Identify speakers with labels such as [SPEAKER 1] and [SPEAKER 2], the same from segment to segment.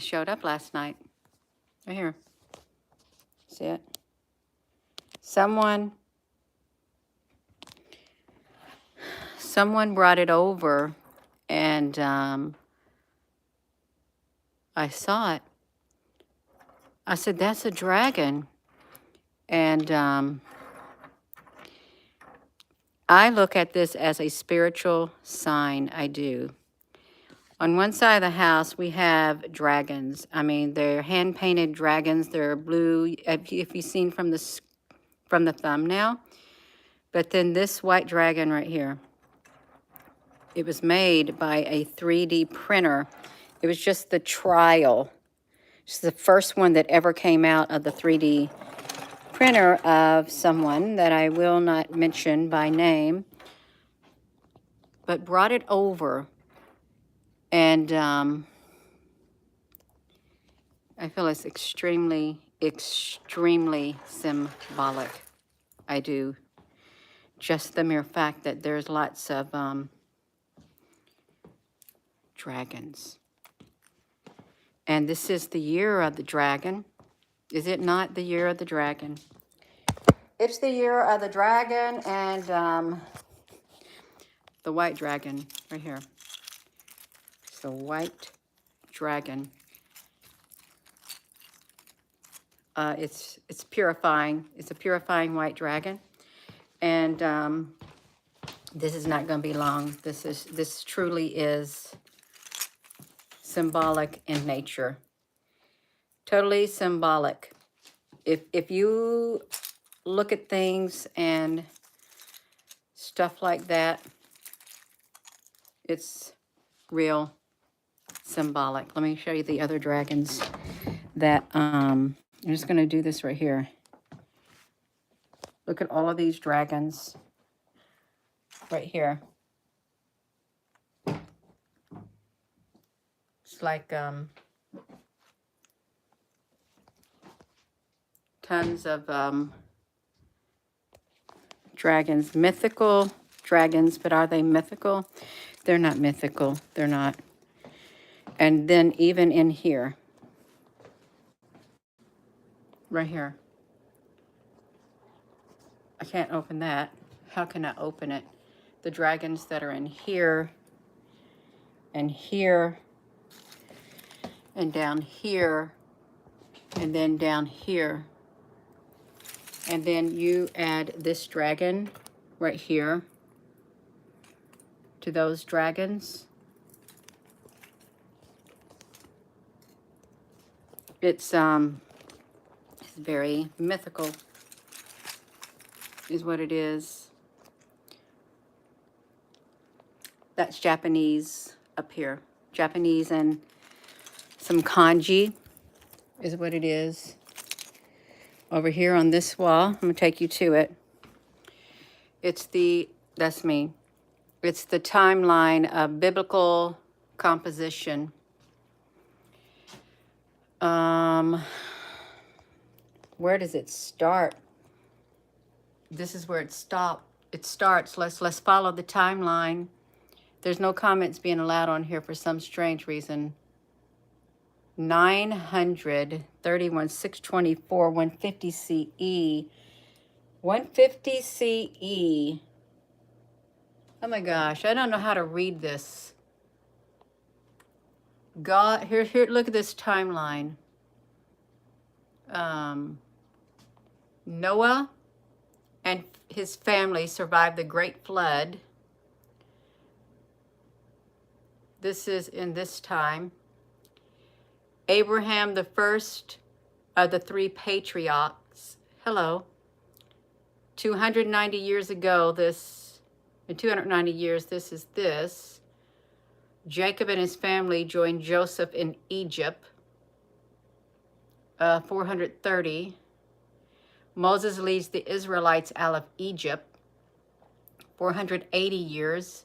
[SPEAKER 1] It showed up last night. Right here. See it? Someone brought it over, and I saw it. I said, that's a dragon. And I look at this as a spiritual sign. I do. On one side of the house, we have dragons. I mean, they're hand-painted dragons. They're blue, if you've seen from the thumbnail. But then this white dragon right here, it was made by a 3D printer. It was just the trial. It's the first one that ever came out of the 3D printer of someone that I will not mention by name, but brought it over. And I feel it's extremely, extremely symbolic. I do. Just the mere fact that there's lots of dragons. And this is the year of the dragon. Is it not the year of the dragon? It's the year of the dragon, and the white dragon right here. It's the white dragon. It's purifying. It's a purifying white dragon, and this is not going to be long. This truly is symbolic in nature. Totally symbolic. If you look at things and stuff like that, it's real symbolic. Let me show you the other dragons that I'm just going to do this right here. Look at all of these dragons right here. It's like tons of dragons, mythical dragons, but are they mythical? They're not mythical. They're not. And then even in here, right here, I can't open that. How can I open it? The dragons that are in here and here and down here and then down here. And then you add this dragon right here to those dragons. It's very mythical, is what it is. That's Japanese up here. Japanese and some kanji is what it is. Over here on this wall, I'm going to take you to it. That's me. It's the timeline of biblical composition. Where does it start? This is where it starts. Let's follow the timeline. There's no comments being allowed on here for some strange reason. 931, 624, 150 CE. 150 CE. Oh my gosh, I don't know how to read this. God, here, look at this timeline. Noah and his family survived the Great Flood. This is in this time. Abraham, the first of the three patriarchs. Hello. 290 years ago, in 290 years, this is this. Jacob and his family joined Joseph in Egypt. 430. Moses leads the Israelites out of Egypt. 480 years.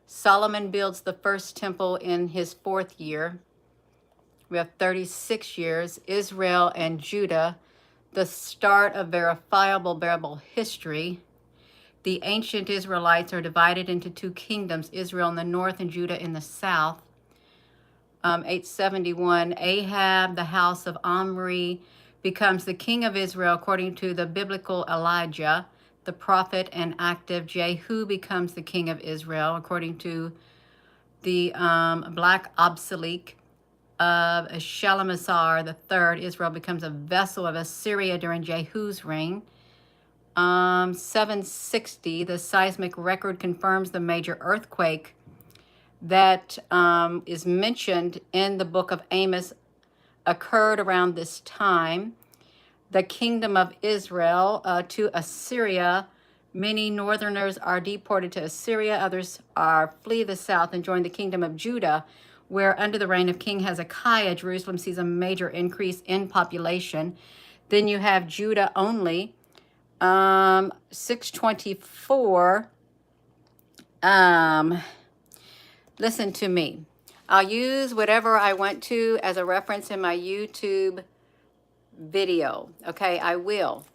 [SPEAKER 1] Solomon builds the first temple in his 4th year. We have 36 years. Israel and Judah, the start of verifiable bearable history. The ancient Israelites are divided into 2 kingdoms, Israel in the north and Judah in the south. 871, Ahab, the house of Omri, becomes the king of Israel according to the biblical Elijah, the prophet and active. Jehu becomes the king of Israel according to the black obsolete of Shalmaneser the third. Israel becomes a vessel of Assyria during Jehu's reign. 760, the seismic record confirms the major earthquake that is mentioned in the book of Amos occurred around this time. The kingdom of Israel to Assyria. Many northerners are deported to Assyria. Others are flee the south and join the kingdom of Judah, where under the reign of King Hezekiah, Jerusalem sees a major increase in population. Then you have Judah only. 624. Listen to me. I'll use whatever I want to as a reference in my YouTube video. Okay, I will.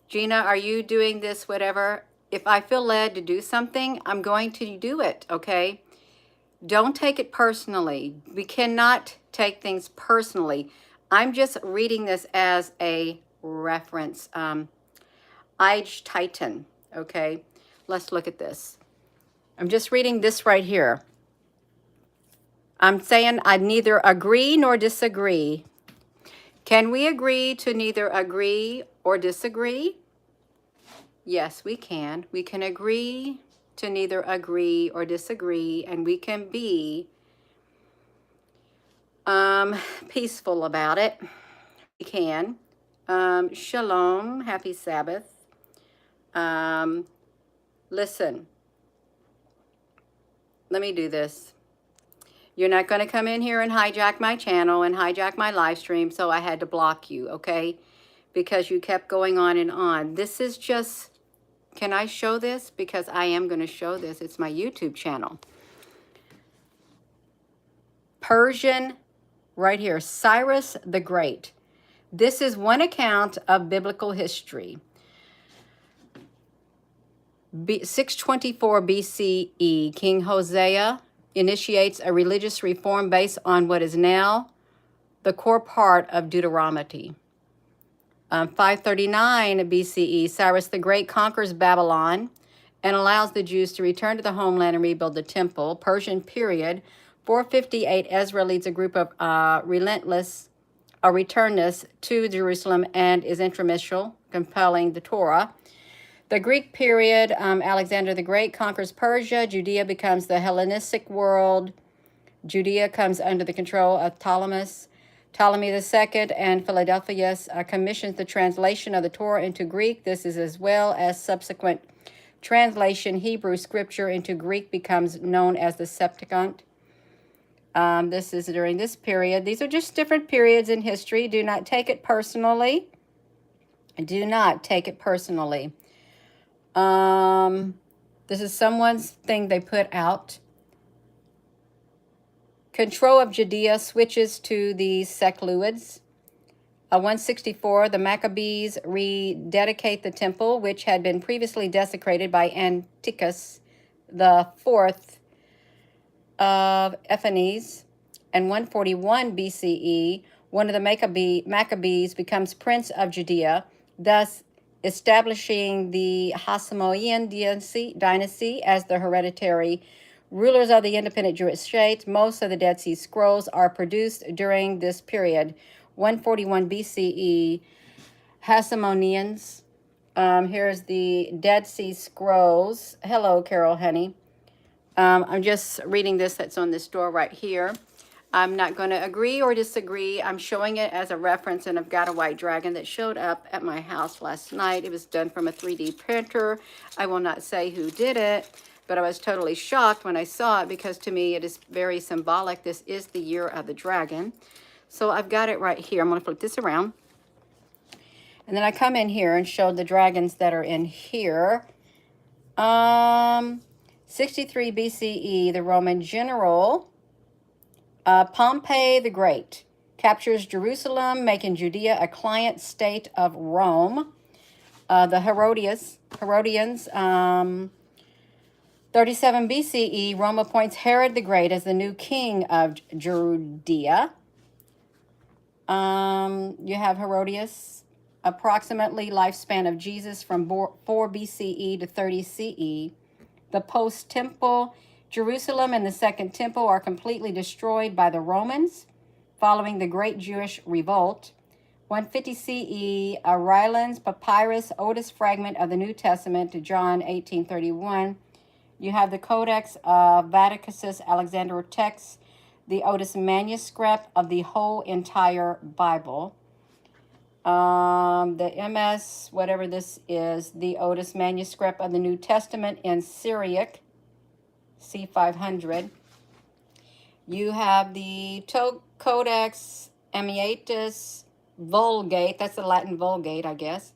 [SPEAKER 1] Gina, are you doing this, whatever? If I feel led to do something, I'm going to do it, okay? Don't take it personally. We cannot take things personally. I'm just reading this as a reference. Ige Titan, okay? Let's look at this. I'm just reading this right here. I'm saying I neither agree nor disagree. Can we agree to neither agree or disagree? Yes, we can. We can agree to neither agree or disagree, and we can be peaceful about it. We can. Shalom, happy Sabbath. Listen, let me do this. You're not going to come in here and hijack my channel and hijack my live stream, so I had to block you, okay? Because you kept going on and on. This is just, can I show this? Because I am going to show this. It's my YouTube channel. Persian, right here, Cyrus the Great. This is one account of biblical history. 624 BCE, King Hosea initiates a religious reform based on what is now the core part of Deuteronomy. 539 BCE, Cyrus the Great conquers Babylon and allows the Jews to return to the homeland and rebuild the temple. Persian period, 458, Ezra leads a group of returnists to Jerusalem and is instrumental, compelling the Torah. The Greek period, Alexander the Great conquers Persia. Judea becomes the Hellenistic world. Judea comes under the control of Ptolemy II, and Philadelphus commissions the translation of the Torah into Greek. This is as well as subsequent translation. Hebrew scripture into Greek becomes known as the Septuagint. This is during this period. These are just different periods in history. Do not take it personally. Do not take it personally. This is someone's thing they put out. Control of Judea switches to the Seleucids. 164, the Maccabees rededicate the temple, which had been previously desecrated by Antiochus the Fourth of Epiphanes. And 141 BCE, one of the Maccabees becomes prince of Judea, thus establishing the Hasmonean dynasty as the hereditary rulers of the independent Jewish state. Most of the Dead Sea Scrolls are produced during this period. 141 BCE, Hasmoneans. Here's the Dead Sea Scrolls. Hello, Carol, honey. I'm just reading this that's on this door right here. I'm not going to agree or disagree. I'm showing it as a reference, and I've got a white dragon that showed up at my house last night. It was done from a 3D printer. I will not say who did it, but I was totally shocked when I saw it because to me it is very symbolic. This is the year of the dragon. So I've got it right here. I'm going to flip this around. And then I come in here and show the dragons that are in here. 63 BCE, the Roman general Pompey the Great captures Jerusalem, making Judea a client state of Rome. The Herodians 37 BCE, Rome appoints Herod the Great as the new king of Judea. You have Herodias, approximately lifespan of Jesus from 4 BCE to 30 CE. The post-temple, Jerusalem and the Second Temple are completely destroyed by the Romans following the Great Jewish Revolt. 150 CE, a Ryland's papyrus, oldest fragment of the New Testament to John 1831. You have the Codex of Vaticanus Alexander text, the oldest manuscript of the whole entire Bible. The MS, whatever this is, the oldest manuscript of the New Testament in Syriac, C500. You have the Codex Amiatus Vulgate, that's the Latin Vulgate, I guess.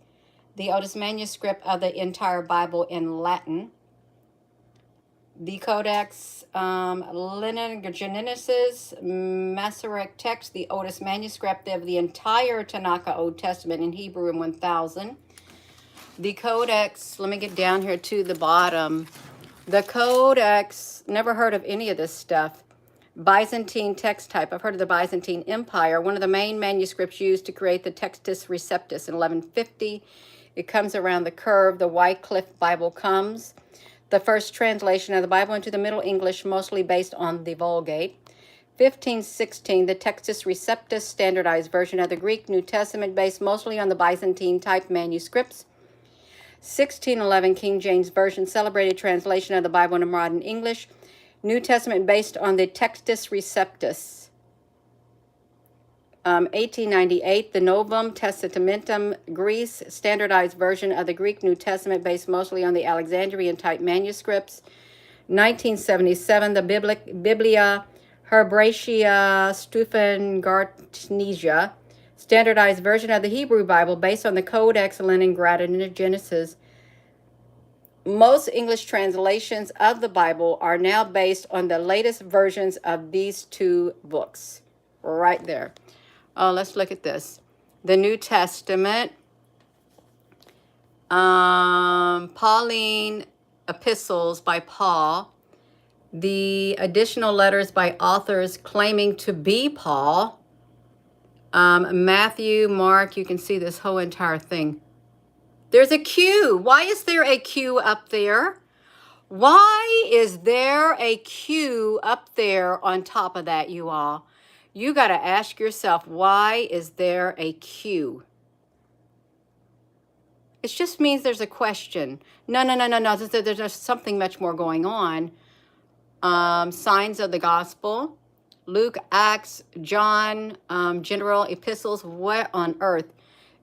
[SPEAKER 1] The oldest manuscript of the entire Bible in Latin. The Codex Leningenesis Masoretic text, the oldest manuscript of the entire Tanakh Old Testament in Hebrew in 1000. The Codex, let me get down here to the bottom. The Codex, never heard of any of this stuff. Byzantine text type. I've heard of the Byzantine Empire. One of the main manuscripts used to create the Textus Receptus in 1150. It comes around the curve. The Wycliffe Bible comes. The first translation of the Bible into the Middle English, mostly based on the Vulgate. 1516, the Textus Receptus, standardized version of the Greek New Testament, based mostly on the Byzantine type manuscripts. 1611, King James Version, celebrated translation of the Bible into modern English. New Testament based on the Textus Receptus. 1898, the Novum Testamentum, Greece, standardized version of the Greek New Testament based mostly on the Alexandrian type manuscripts. 1977, the Biblia Herbatia Stufengartnesia, standardized version of the Hebrew Bible based on the Codex Leningenesis. Most English translations of the Bible are now based on the latest versions of these two books. Right there. Oh, let's look at this. The New Testament, Pauline epistles by Paul, the additional letters by authors claiming to be Paul, Matthew, Mark, you can see this whole entire thing. There's a Q. Why is there a Q up there? Why is there a Q up there on top of that, you all? You got to ask yourself, why is there a Q? It just means there's a question. No. There's something much more going on. Signs of the gospel, Luke, Acts, John, general epistles. What on earth?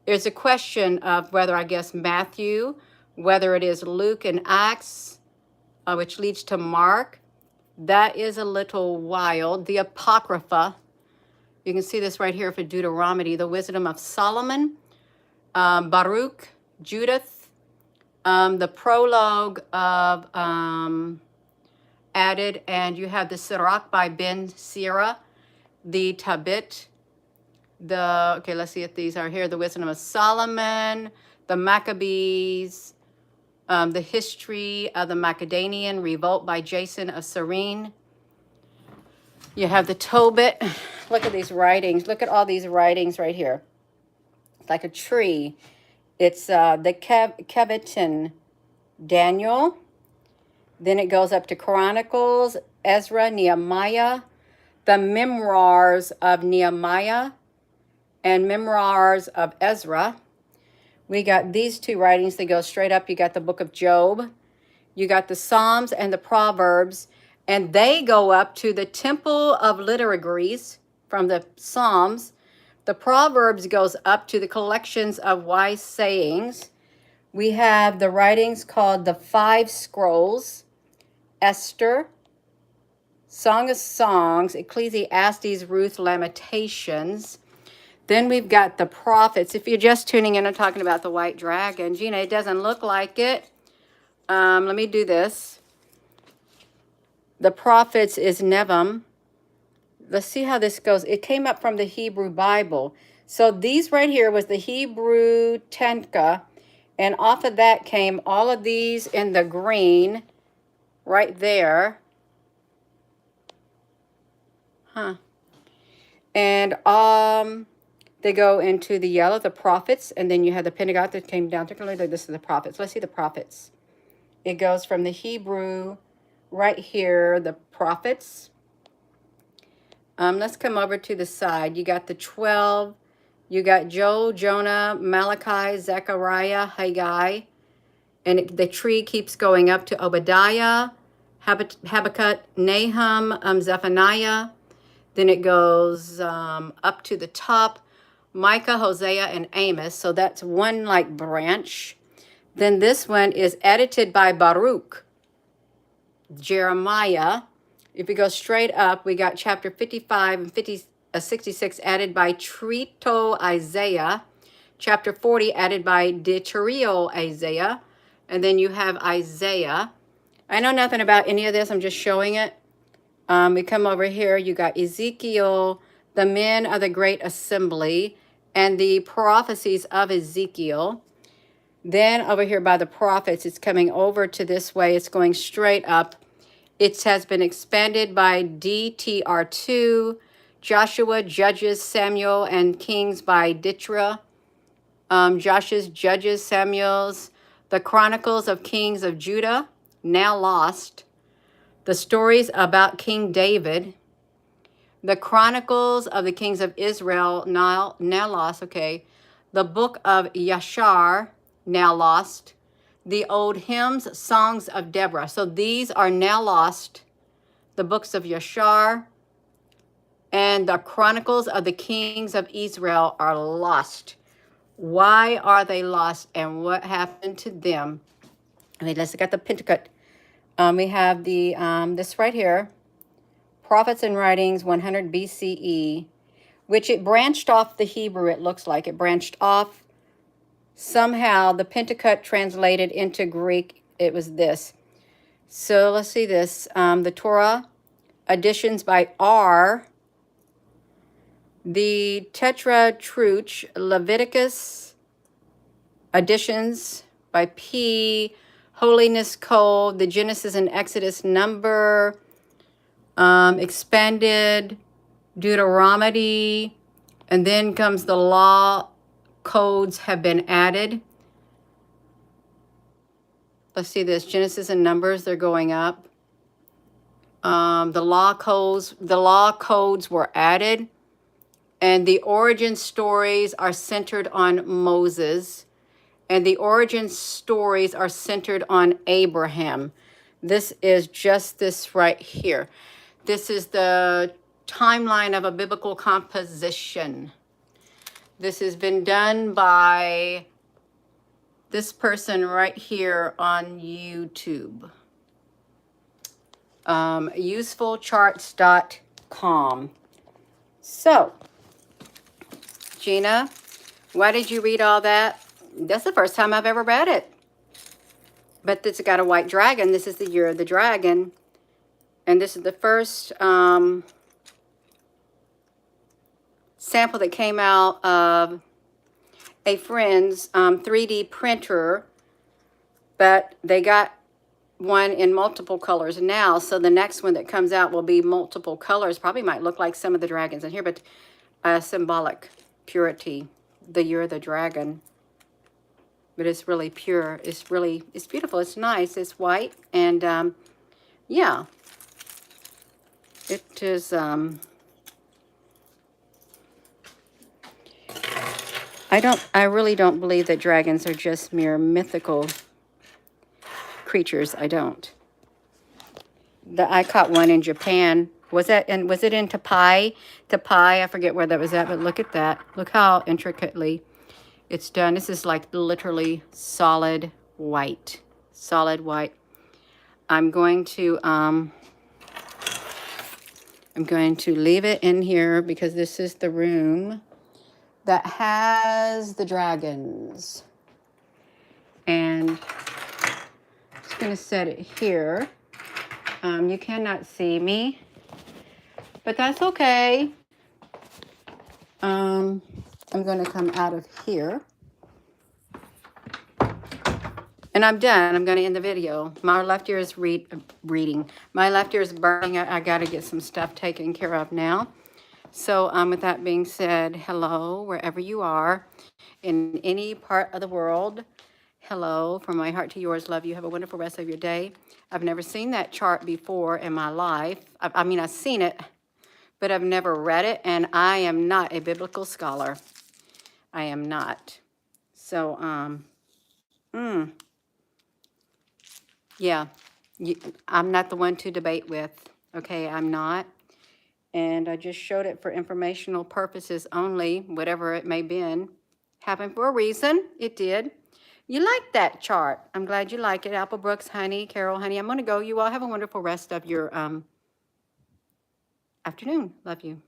[SPEAKER 1] There's a question of whether, I guess, Matthew, whether it is Luke and Acts, which leads to Mark. That is a little wild. The Apocrypha. You can see this right here for Deuteronomy, the Wisdom of Solomon, Baruch, Judith, the prologue of added, and you have the Sirach by Ben Sira, the Tabit, let's see if these are here, the Wisdom of Solomon, the Maccabees, the history of the Macedonian revolt by Jason of Cyrene. You have the Tobit. Look at these writings. Look at all these writings right here. It's like a tree. It's the Kevitin, Daniel. Then it goes up to Chronicles, Ezra, Nehemiah, the Memoirs of Nehemiah, and Memoirs of Ezra. We got these two writings that go straight up. You got the book of Job. You got the Psalms and the Proverbs. And they go up to the Temple of Liturgies from the Psalms. The Proverbs goes up to the collections of wise sayings. We have the writings called the Five Scrolls, Esther, Song of Songs, Ecclesiastes, Ruth, Lamentations. Then we've got the prophets. If you're just tuning in, I'm talking about the white dragons. You know, it doesn't look like it. Let me do this. The prophets is Nevim. Let's see how this goes. It came up from the Hebrew Bible. So these right here was the Hebrew Tenka. And off of that came all of these in the green. right there. Huh. And they go into the yellow, the prophets, and then you have the Pentagon that came down to this is the prophets. Let's see the prophets. It goes from the Hebrew right here, the prophets. Let's come over to the side. You got the 12. You got Joel, Jonah, Malachi, Zechariah, Haggai. And the tree keeps going up to Obadiah, Habakkuk, Nahum, Zephaniah. Then it goes up to the top, Micah, Hosea, and Amos. So that's one like branch. Then this one is edited by Baruch, Jeremiah. If we go straight up, we got chapter 55 and 66 added by Trito Isaiah. Chapter 40 added by Deuterio Isaiah. And then you have Isaiah. I know nothing about any of this. I'm just showing it. We come over here. You got Ezekiel, the men of the great assembly, and the prophecies of Ezekiel. Then over here by the prophets, it's coming over to this way. It's going straight up. It has been expanded by DTR2, Joshua, Judges, Samuel, and Kings by Ditra, Josh's, Judges, Samuel's, the Chronicles of Kings of Judah, now lost, the stories about King David, the Chronicles of the Kings of Israel, now lost, okay, the Book of Yashar, now lost, the old hymns, songs of Deborah. So these are now lost. The books of Yashar and the Chronicles of the Kings of Israel are lost. Why are they lost and what happened to them? I mean, let's look at the Pentateuch. We have the this right here, Prophets and Writings, 100 BCE, which it branched off the Hebrew. It looks like it branched off. Somehow the Pentateuch translated into Greek, it was this. So let's see this. The Torah, editions by R. The Tetrarch, Leviticus, editions by P. Holiness Code, the Genesis and Exodus number, expanded, Deuteronomy, and then comes the law. Codes have been added. Let's see this, Genesis and Numbers, they're going up. The law codes were added, and the origin stories are centered on Moses, and the origin stories are centered on Abraham. This is just this right here. This is the timeline of a biblical composition. This has been done by this person right here on YouTube. Usefulcharts.com. So, Gina, why did you read all that? That's the first time I've ever read it. But this has got a white dragon. This is the year of the dragon. And this is the first sample that came out of a friend's 3D printer, but they got one in multiple colors now, so the next one that comes out will be multiple colors. Probably might look like some of the dragons in here, but symbolic purity, the year of the dragon. But it's really pure. It's beautiful. It's nice. It's white, and yeah, it is. I really don't believe that dragons are just mere mythical creatures. I don't. I caught one in Japan. Was it in Tapai? Tapai, I forget where that was at, but look at that. Look how intricately it's done. This is like literally solid white. Solid white. I'm going to leave it in here because this is the room that has the dragons. And I'm just going to set it here. You cannot see me, but that's okay. I'm going to come out of here. And I'm done. I'm going to end the video. My left ear is reading. My left ear is burning. I got to get some stuff taken care of now. So with that being said, hello, wherever you are, in any part of the world. Hello, from my heart to yours. Love you. Have a wonderful rest of your day. I've never seen that chart before in my life. I mean, I've seen it, but I've never read it, and I am not a biblical scholar. I am not. So, yeah, I'm not the one to debate with. Okay, I'm not. And I just showed it for informational purposes only, whatever it may have been. Happened for a reason. It did. You like that chart. I'm glad you like it. Apple Brooks, honey, Carol, honey. I'm going to go. You all have a wonderful rest of your afternoon. Love you.